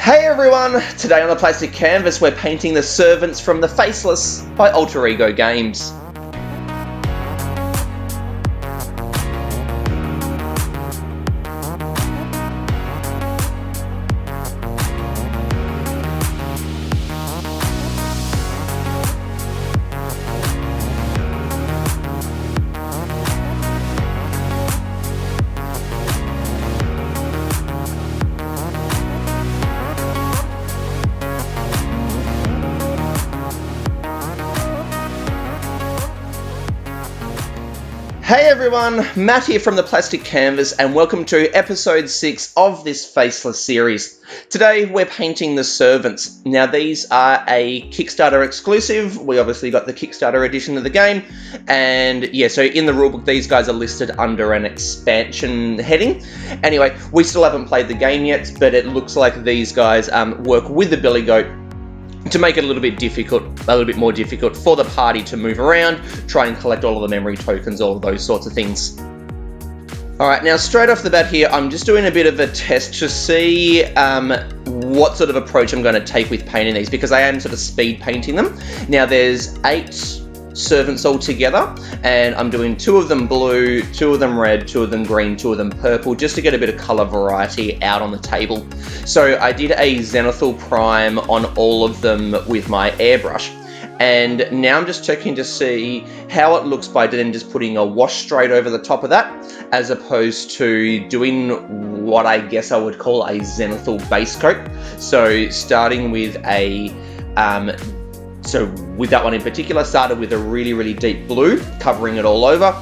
Hey everyone! Today on the plastic canvas we're painting the servants from the Faceless by Alter Ego Games. Hey everyone, Matt here from the Plastic Canvas and welcome to episode 6 of this Faceless series. Today we're painting the servants. Now these are a Kickstarter exclusive. We obviously got the Kickstarter edition of the game, and yeah, so in the rulebook these guys are listed under an expansion heading. Anyway, we still haven't played the game yet, but it looks like these guys work with the Billygoat to make it a little bit more difficult for the party to move around, try and collect all of the memory tokens, all of those sorts of things. Alright, now straight off the bat here, I'm just doing a bit of a test to see what sort of approach I'm going to take with painting these, because I am sort of speed painting them. Now there's 8 servants all together, and I'm doing 2 of them blue, 2 of them red, 2 of them green, 2 of them purple, just to get a bit of colour variety out on the table. So I did a zenithal prime on all of them with my airbrush, and now I'm just checking to see how it looks by then just putting a wash straight over the top of that, as opposed to doing what I guess I would call a zenithal base coat. So starting with with that one in particular, started with a really deep blue, covering it all over,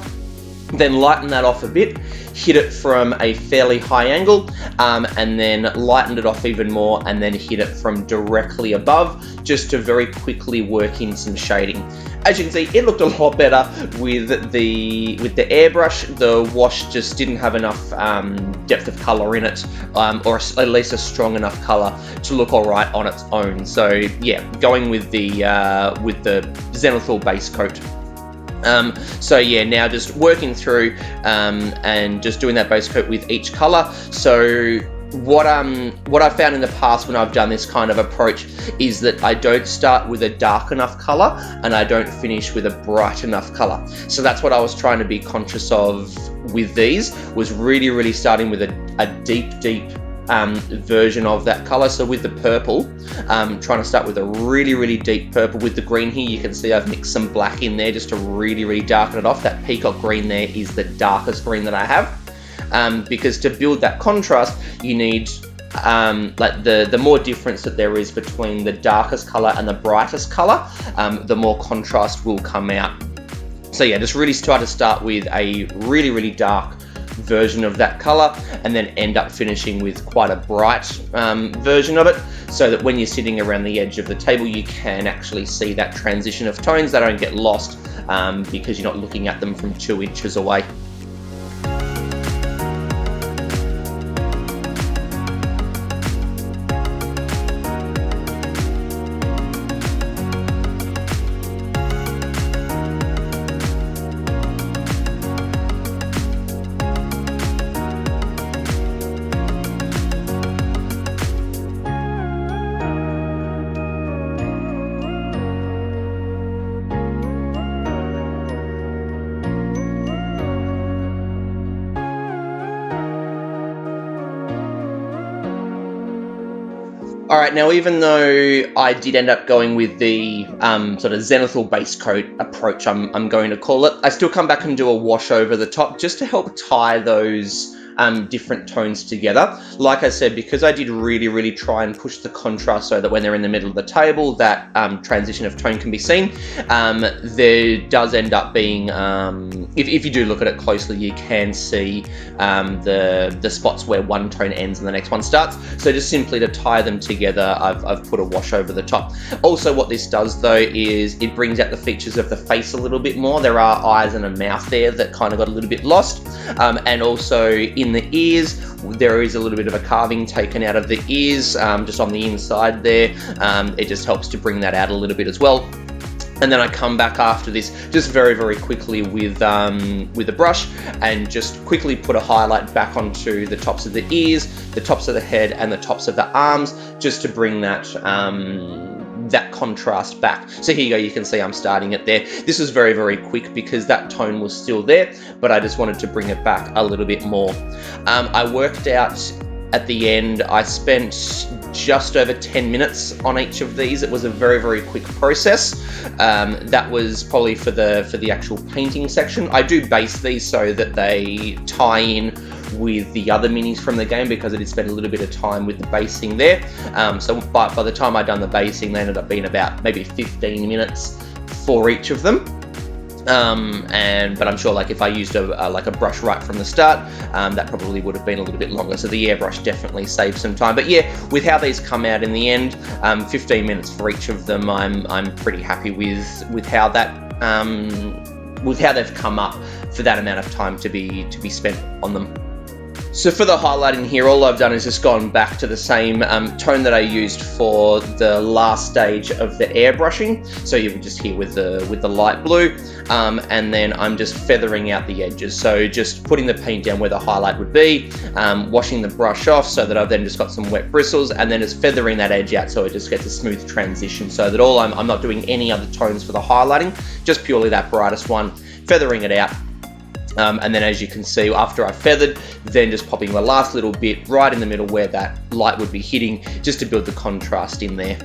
then lighten that off a bit, hit it from a fairly high angle, and then lightened it off even more, and then hit it from directly above, just to very quickly work in some shading. As you can see, it looked a lot better with the airbrush. The wash just didn't have enough depth of color in it, or at least a strong enough color to look all right on its own. So yeah, going with the zenithal base coat. So yeah, now just working through and just doing that base coat with each color. So what I've found in the past when I've done this kind of approach is that I don't start with a dark enough color and I don't finish with a bright enough color. So that's what I was trying to be conscious of with these, was really starting with a deep version of that color. So with the purple, trying to start with a really deep purple. With the green here, you can see I've mixed some black in there just to really darken it off. That peacock green there is the darkest green that I have, because to build that contrast you need like the more difference that there is between the darkest color and the brightest color, the more contrast will come out. So yeah, just really try to start with a really dark version of that color, and then end up finishing with quite a bright version of it, so that when you're sitting around the edge of the table you can actually see that transition of tones. They don't get lost because you're not looking at them from 2 inches away. Alright, now even though I did end up going with the sort of zenithal base coat approach, I'm going to call it, I still come back and do a wash over the top just to help tie those different tones together. Like I said, because I did really try and push the contrast so that when they're in the middle of the table, that transition of tone can be seen. There does end up being, if you do look at it closely, you can see the spots where one tone ends and the next one starts. So just simply to tie them together, I've put a wash over the top. Also what this does though is it brings out the features of the face a little bit more. There are eyes and a mouth there that kind of got a little bit lost, and also in the ears there is a little bit of a carving taken out of the ears, just on the inside there. It just helps to bring that out a little bit as well. And then I come back after this just very quickly with a brush and just quickly put a highlight back onto the tops of the ears, the tops of the head, and the tops of the arms, just to bring that that contrast back. So here you go, you can see I'm starting it there. This was very quick because that tone was still there, but I just wanted to bring it back a little bit more. I worked out at the end, I spent just over 10 minutes on each of these. It was a very quick process. That was probably for the actual painting section. I do base these so that they tie in with the other minis from the game, because I did spend a little bit of time with the basing there. So by the time I'd done the basing, they ended up being about maybe 15 minutes for each of them. But I'm sure, like, if I used a brush right from the start, that probably would have been a little bit longer. So the airbrush definitely saved some time. But yeah, with how these come out in the end, 15 minutes for each of them, I'm pretty happy with how that with how they've come up for that amount of time to be spent on them. So for the highlighting here, all I've done is just gone back to the same tone that I used for the last stage of the airbrushing. So you would just here with the light blue, and then I'm just feathering out the edges. So just putting the paint down where the highlight would be, washing the brush off so that I've then just got some wet bristles, and then just feathering that edge out so it just gets a smooth transition. So that I'm not doing any other tones for the highlighting, just purely that brightest one, feathering it out. And then, as you can see, after I feathered, then just popping the last little bit right in the middle where that light would be hitting, just to build the contrast in there.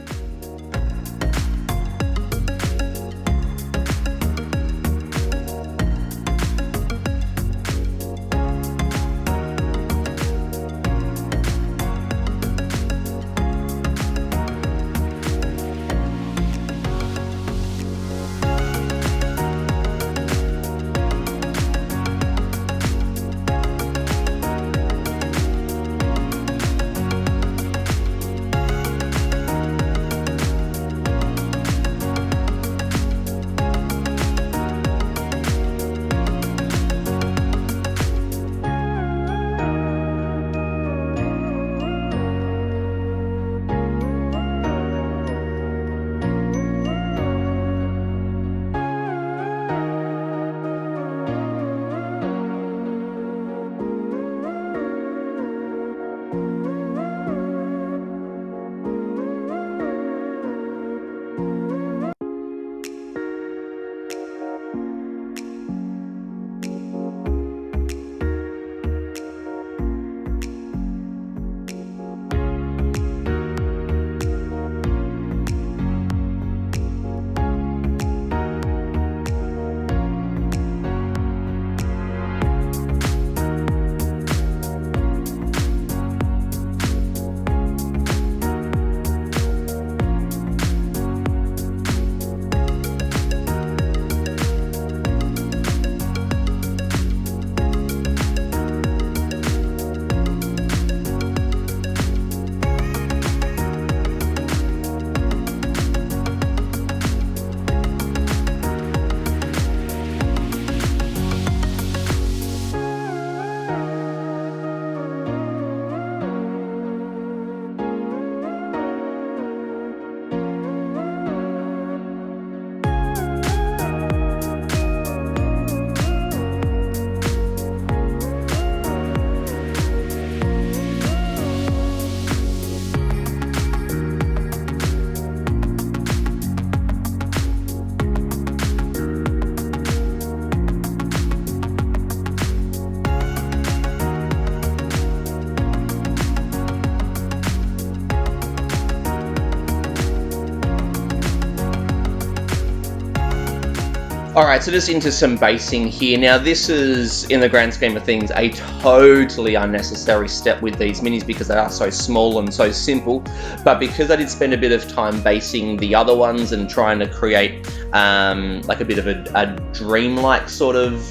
Alright, so just into some basing here. Now this is, in the grand scheme of things, a totally unnecessary step with these minis because they are so small and so simple, but because I did spend a bit of time basing the other ones and trying to create like a bit of a dreamlike sort of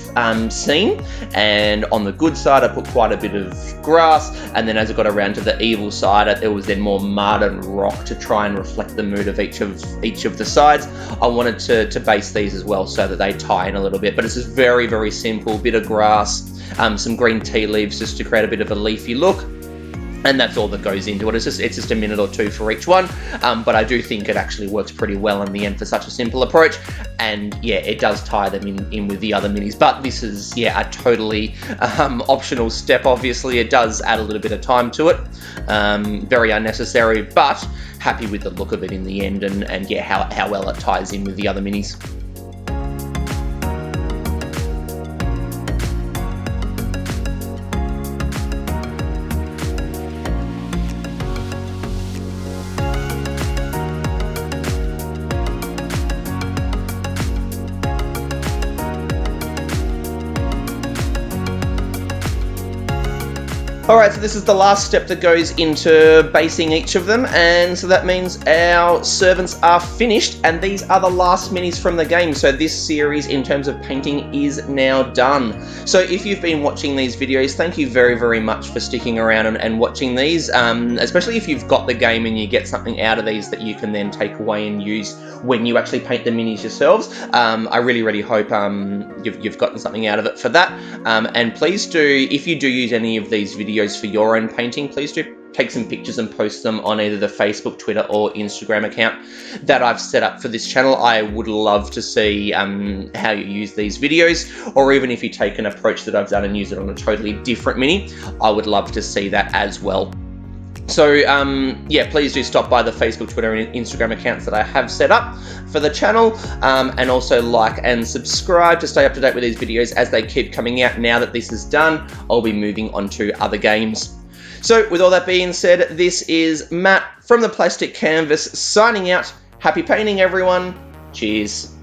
scene, and on the good side I put quite a bit of grass, and then as I got around to the evil side it was then more mud and rock to try and reflect the mood of each of the sides. I wanted to base these as well so that they tie in a little bit, but it's just very simple. Bit of grass, some green tea leaves just to create a bit of a leafy look, And that's all that goes into it. It's just a minute or two for each one, but I do think it actually works pretty well in the end for such a simple approach. And yeah, it does tie them in with the other minis, but this is, yeah, a totally optional step. Obviously, it does add a little bit of time to it, very unnecessary, but happy with the look of it in the end, and yeah, how well it ties in with the other minis. Alright, so this is the last step that goes into basing each of them, and so that means our servants are finished, and these are the last minis from the game. So this series, in terms of painting, is now done. So if you've been watching these videos, thank you very, very much for sticking around and watching these, especially if you've got the game and you get something out of these that you can then take away and use when you actually paint the minis yourselves. I really, really hope you've gotten something out of it for that. And please do, if you do use any of these videos for your own painting, please do take some pictures and post them on either the Facebook, Twitter, or Instagram account that I've set up for this channel. I would love to see how you use these videos, or even if you take an approach that I've done and use it on a totally different mini, I would love to see that as well. So yeah, please do stop by the Facebook, Twitter, and Instagram accounts that I have set up for the channel, and also like and subscribe to stay up to date with these videos as they keep coming out. Now that this is done, I'll be moving on to other games. So with all that being said, this is Matt from the Plastic Canvas signing out. Happy painting, everyone. Cheers.